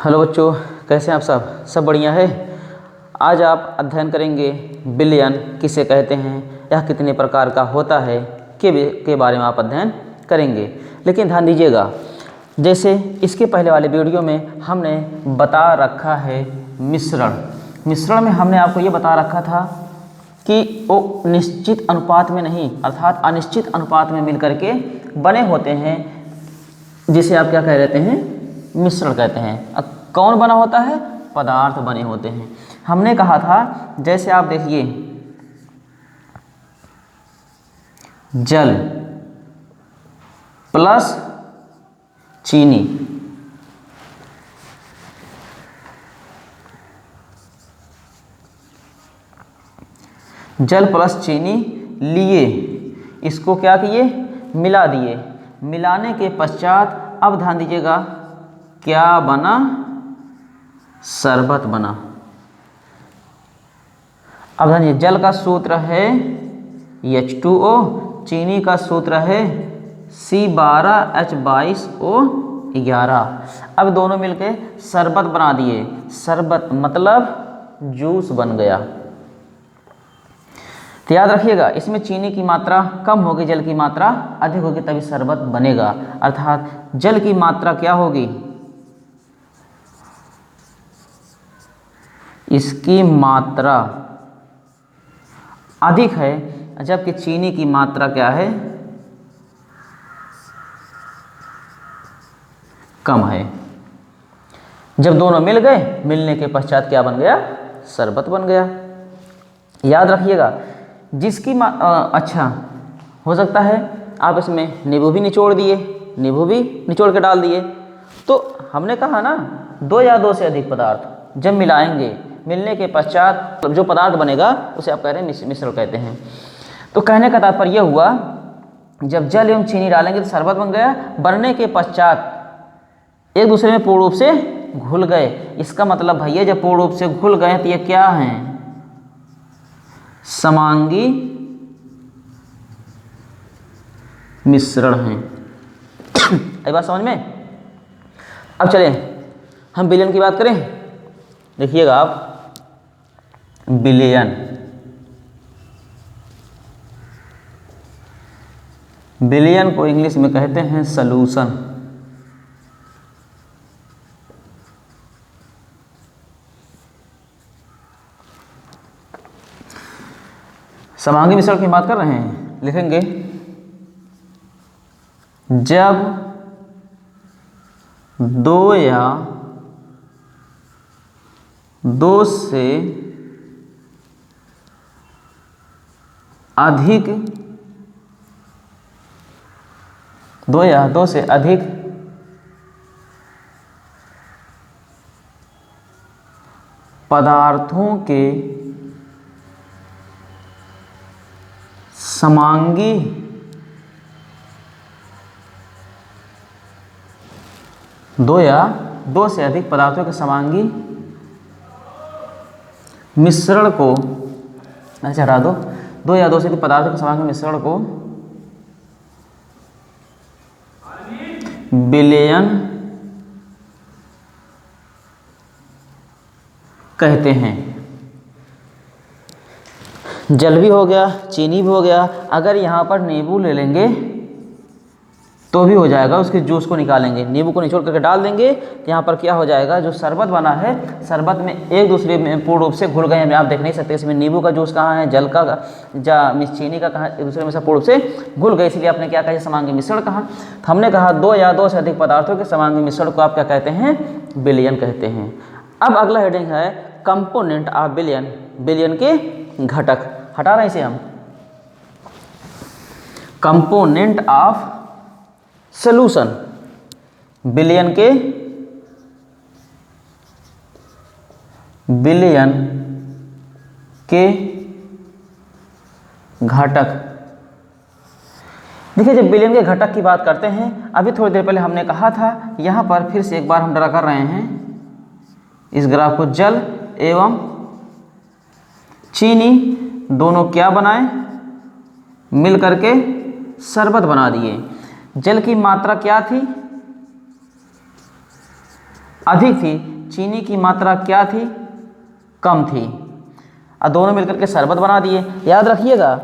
Hello बच्चों, कैसे हैं आप सब बढ़िया है। आज आप अध्ययन करेंगे विलयन किसे कहते हैं, यह कितने प्रकार का होता है के बारे में आप अध्ययन करेंगे। लेकिन ध्यान दीजिएगा, जैसे इसके पहले वाले वीडियो में हमने बता रखा है मिश्रण में हमने आपको ये बता रखा था कि वो निश्चित अनुपात में नहीं अर्थात अनिश्चित अनुपात में मिलकर के बने होते हैं, जिसे आप क्या कह देते हैं, मिश्रण कहते हैं। अब कौन बना होता है, पदार्थ बने होते हैं। हमने कहा था, जैसे आप देखिए जल प्लस चीनी, जल प्लस चीनी लिए, इसको क्या किए, मिला दिए। मिलाने के पश्चात अब ध्यान दीजिएगा क्या बना, शरबत बना। अब ध्यान दीजिए, जल का सूत्र है H2O, चीनी का सूत्र है C12H22O11। अब दोनों मिलके शरबत बना दिए। शरबत मतलब जूस बन गया। तो याद रखिएगा, इसमें चीनी की मात्रा कम होगी, जल की मात्रा अधिक होगी, तभी शरबत बनेगा। अर्थात जल की मात्रा क्या होगी, इसकी मात्रा अधिक है, जबकि चीनी की मात्रा क्या है, कम है। जब दोनों मिल गए, मिलने के पश्चात क्या बन गया, शरबत बन गया। याद रखिएगा, जिसकी अच्छा हो सकता है आप इसमें नींबू भी निचोड़ दिए, नींबू भी निचोड़ के डाल दिए। तो हमने कहा ना, दो या दो से अधिक पदार्थ जब मिलाएंगे, मिलने के पश्चात जो पदार्थ बनेगा उसे आप कह रहे हैं मिश्रण कहते हैं। तो कहने का तात्पर्य यह हुआ, जब जल एवं चीनी डालेंगे तो शरबत बन गया। बनने के पश्चात एक दूसरे में पूर्ण रूप से घुल गए। इसका मतलब भैया, जब पूर्ण रूप से घुल गए तो ये क्या हैं, समांगी मिश्रण हैं। ये बात समझ में। अब चलें हम विलयन की बात करें। देखिएगा आप, विलयन को इंग्लिश में कहते हैं सॉल्यूशन। समांगी मिश्रण की बात कर रहे हैं, लिखेंगे जब दो या दो से अधिक पदार्थों के समांगी दो या दो से अधिक पदार्थों के समांगी मिश्रण को, अच्छा हटा दो, दो या दो से अधिक पदार्थों के समांगी मिश्रण को विलयन कहते हैं। जल भी हो गया, चीनी भी हो गया। अगर यहाँ पर नींबू ले लेंगे तो भी हो जाएगा, उसके जूस को निकालेंगे, नींबू को निचोड़ करके डाल देंगे तो यहाँ पर क्या हो जाएगा, जो शरबत बना है, शरबत में एक दूसरे में पूर्ण रूप से घुल गए हैं। आप देख नहीं सकते इसमें नींबू का जूस कहाँ है, जल का चीनी का कहाँ, एक दूसरे में से पूर्ण रूप से घुल गए। इसलिए आपने क्या कहा, समांगी मिश्रण कहा। तो हमने कहा दो या दो से अधिक पदार्थों के समांगी मिश्रण को आप क्या कहते हैं, विलयन कहते हैं। अब अगला हेडिंग है कंपोनेंट ऑफ विलयन, विलयन के घटक। हटा रहे हैं इसे हम, कंपोनेंट ऑफ सॉल्यूशन, विलयन के घटक। देखिए, जब विलयन के घटक की बात करते हैं, अभी थोड़ी देर पहले हमने कहा था, यहाँ पर फिर से एक बार हम ड्रा कर रहे हैं इस ग्राफ को। जल एवं चीनी दोनों क्या बनाए, मिल करके शरबत बना दिए। जल की मात्रा क्या थी, अधिक थी, चीनी की मात्रा क्या थी, कम थी, और दोनों मिलकर के शरबत बना दिए। याद रखिएगा,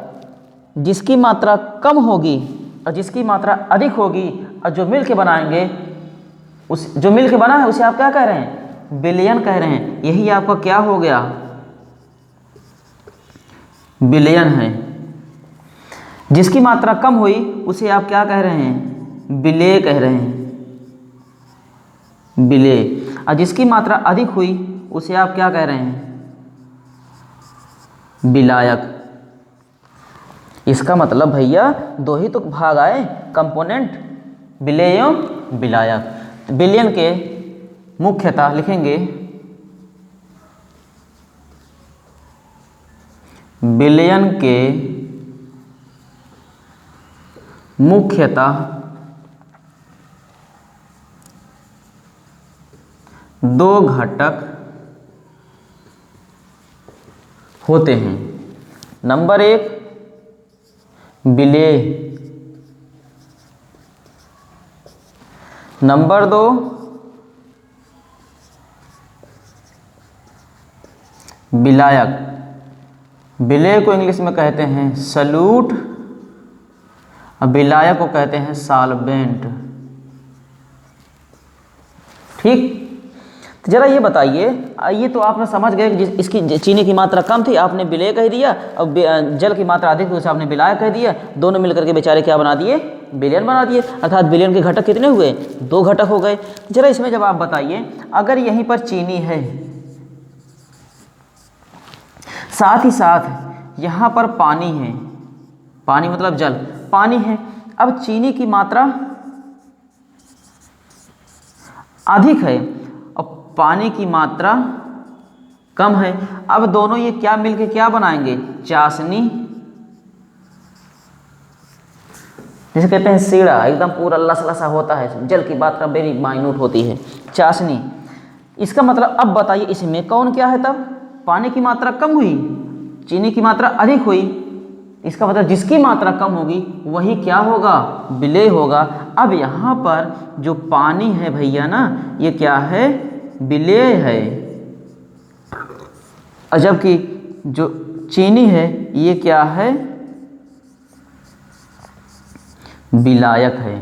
जिसकी मात्रा कम होगी और जिसकी मात्रा अधिक होगी और जो मिल के बनाएंगे, उस जो मिल के बना है उसे आप क्या कह रहे हैं, विलयन कह रहे हैं। यही आपका क्या हो गया, विलयन है। जिसकी मात्रा कम हुई उसे आप क्या कह रहे हैं, विलेय कह रहे हैं, विलेय। और जिसकी मात्रा अधिक हुई उसे आप क्या कह रहे हैं, विलायक। इसका मतलब भैया दो ही तो भाग आए कंपोनेंट, विलेय एवं विलायक। विलयन के मुख्यतः लिखेंगे, विलयन के मुख्यतः दो घटक होते हैं। नंबर 1 विलेय, नंबर 2 विलायक। विलेय को इंग्लिश में कहते हैं सल्यूट और विलायक को कहते हैं सॉल्वेंट। ठीक, तो जरा ये बताइए, ये तो आपने समझ गए कि इसकी चीनी की मात्रा कम थी, आपने विलेय कह दिया, और जल की मात्रा अधिक थी उसे आपने विलायक कह दिया। दोनों मिलकर के बेचारे क्या बना दिए, विलयन बना दिए। अर्थात विलयन के घटक कितने हुए, 2 घटक हो गए। जरा इसमें जब आप बताइए, अगर यहीं पर चीनी है, साथ ही साथ यहाँ पर पानी है, पानी मतलब जल, पानी है, अब चीनी की मात्रा अधिक है और पानी की मात्रा कम है। अब दोनों ये क्या मिलके क्या बनाएंगे, चाशनी। जैसे कहते हैं सीड़ा एकदम पूरा लसलसा होता है, जल की मात्रा वेरी माइन्यूट होती है, चाशनी। इसका मतलब अब बताइए इसमें कौन क्या है, तब पानी की मात्रा कम हुई, चीनी की मात्रा अधिक हुई। इसका मतलब जिसकी मात्रा कम होगी वही क्या होगा, विलेय होगा। अब यहाँ पर जो पानी है भैया ना, ये क्या है, विलेय है, और जबकि जो चीनी है ये क्या है, विलायक है।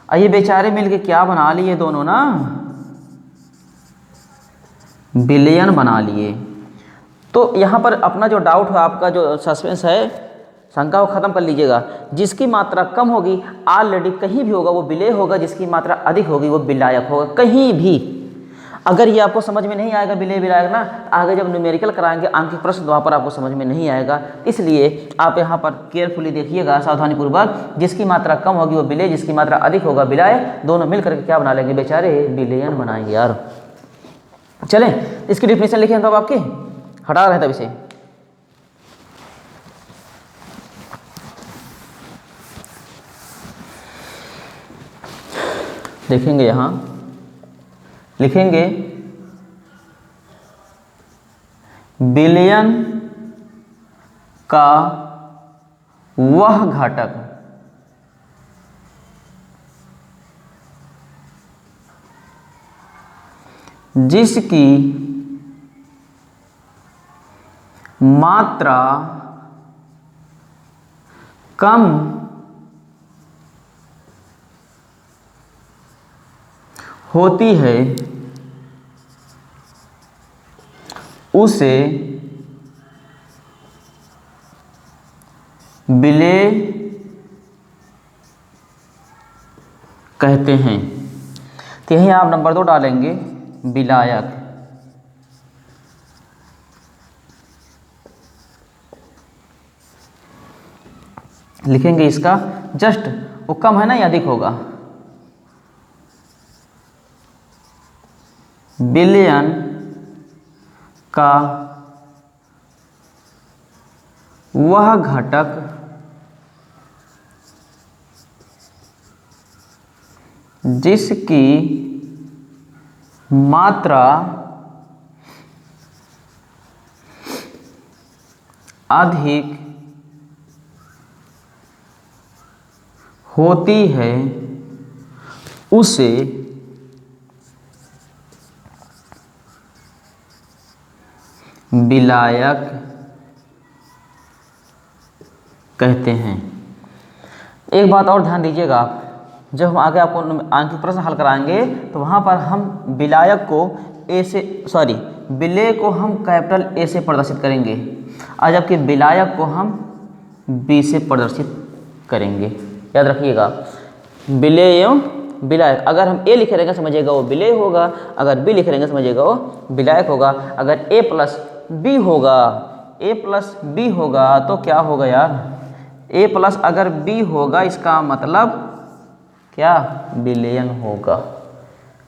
और ये बेचारे मिलके क्या बना लिए दोनों ना, विलयन बना लिए। तो यहाँ पर अपना जो डाउट है, आपका जो सस्पेंस है, शंका को खत्म कर लीजिएगा। जिसकी मात्रा कम होगी ऑलरेडी कहीं भी होगा वो विलेय होगा, जिसकी मात्रा अधिक होगी वो विलायक होगा, कहीं भी। अगर ये आपको समझ में नहीं आएगा विलेय विलायक ना, आगे जब न्यूमेरिकल कराएंगे आंकिक प्रश्न, वहाँ पर आपको समझ में नहीं आएगा। इसलिए आप यहाँ पर केयरफुली देखिएगा, सावधानीपूर्वक। जिसकी मात्रा कम होगी वो विलेय, जिसकी मात्रा अधिक होगा विलायक। दोनों मिलकर के क्या बना लेंगे बेचारे, विलयन बनाएंगे यार। चलें इसकी डिफिनेशन लिखें तब आपकी, हटा रहे हैं तब इसे। देखेंगे यहाँ, लिखेंगे विलयन का वह घटक जिसकी मात्रा कम होती है उसे विलेय कहते हैं। तो यहीं आप नंबर 2 डालेंगे, विलायक। लिखेंगे इसका जस्ट, वो कम है ना या अधिक होगा, विलयन का वह घटक जिसकी मात्रा अधिक होती है उसे विलायक कहते हैं। एक बात और ध्यान दीजिएगा आप, जब हम आगे आपको आंकिक प्रश्न हल कराएंगे तो वहाँ पर हम विलायक को विलेय को हम कैपिटल ए से प्रदर्शित करेंगे और जबकि विलायक को हम बी से प्रदर्शित करेंगे। याद रखिएगा, विलेय एवं विलायक, अगर हम ए लिखे रहेंगे समझिएगा वो विलेय होगा, अगर बी लिखे रहेंगे समझिएगा वो विलायक होगा। अगर ए प्लस बी होगा तो क्या होगा यार, ए प्लस अगर बी होगा इसका मतलब क्या, विलयन होगा।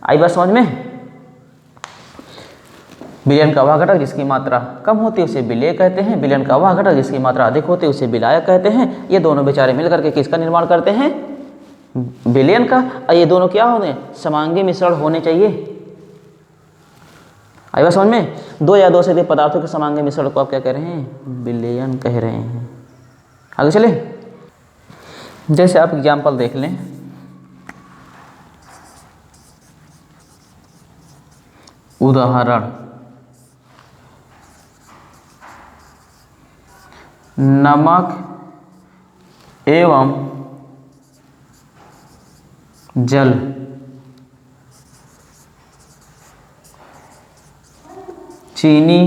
आई बात समझ में। विलयन का वह घटक जिसकी मात्रा कम होती है उसे विलेय कहते हैं, विलयन का वह घटक जिसकी मात्रा अधिक होती है उसे विलायक कहते हैं। ये दोनों बेचारे मिलकर के किसका निर्माण करते हैं, विलयन का। और ये दोनों क्या होंगे, समांगी मिश्रण होने चाहिए। आई बात समझ में। दो या दो से अधिक पदार्थों के समांगी मिश्रण को आप क्या कह रहे हैं, विलयन कह रहे हैं। आगे चले, जैसे आप एग्जाम्पल देख लें, उदाहरण, नमक एवं जल चीनी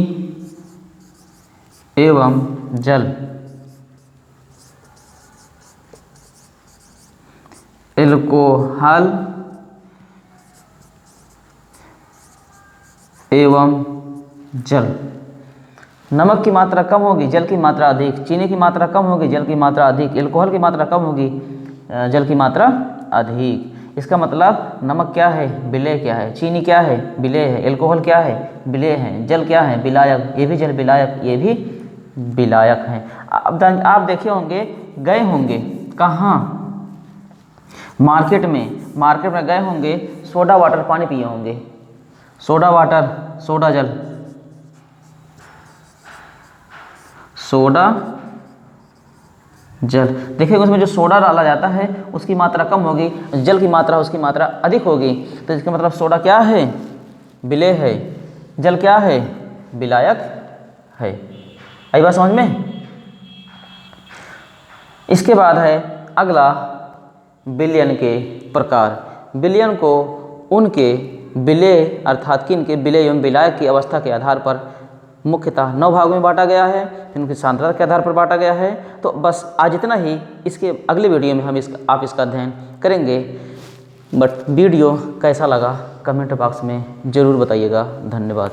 एवं जल एल्कोहल एवं जल। नमक की मात्रा कम होगी, जल की मात्रा अधिक, चीनी की मात्रा कम होगी, जल की मात्रा अधिक, एल्कोहल की मात्रा कम होगी, जल की मात्रा अधिक। इसका मतलब नमक क्या है, विलेय क्या है, चीनी क्या है, विलेय है, एल्कोहल क्या है, विलेय है, जल क्या है, विलायक, ये भी जल विलायक, ये भी विलायक हैं। अब आप देखे होंगे, गए होंगे कहाँ, मार्केट में गए होंगे, सोडा वाटर पानी पिए होंगे, सोडा वाटर, सोडा जल, सोडा जल। देखिए उसमें जो सोडा डाला जाता है उसकी मात्रा कम होगी, जल की मात्रा उसकी मात्रा अधिक होगी, तो इसका मतलब सोडा क्या है, विलेय है, जल क्या है, विलायक है। आई बात समझ में। इसके बाद है अगला, विलयन के प्रकार। विलयन को उनके विलेय अर्थात किन के विलेय एवं विलायक की अवस्था के आधार पर मुख्यतः 9 भागों में बांटा गया है, इनकी सांद्रता के आधार पर बांटा गया है। तो बस आज इतना ही, इसके अगले वीडियो में हम आप इसका अध्ययन करेंगे। बट वीडियो कैसा लगा कमेंट बॉक्स में ज़रूर बताइएगा। धन्यवाद।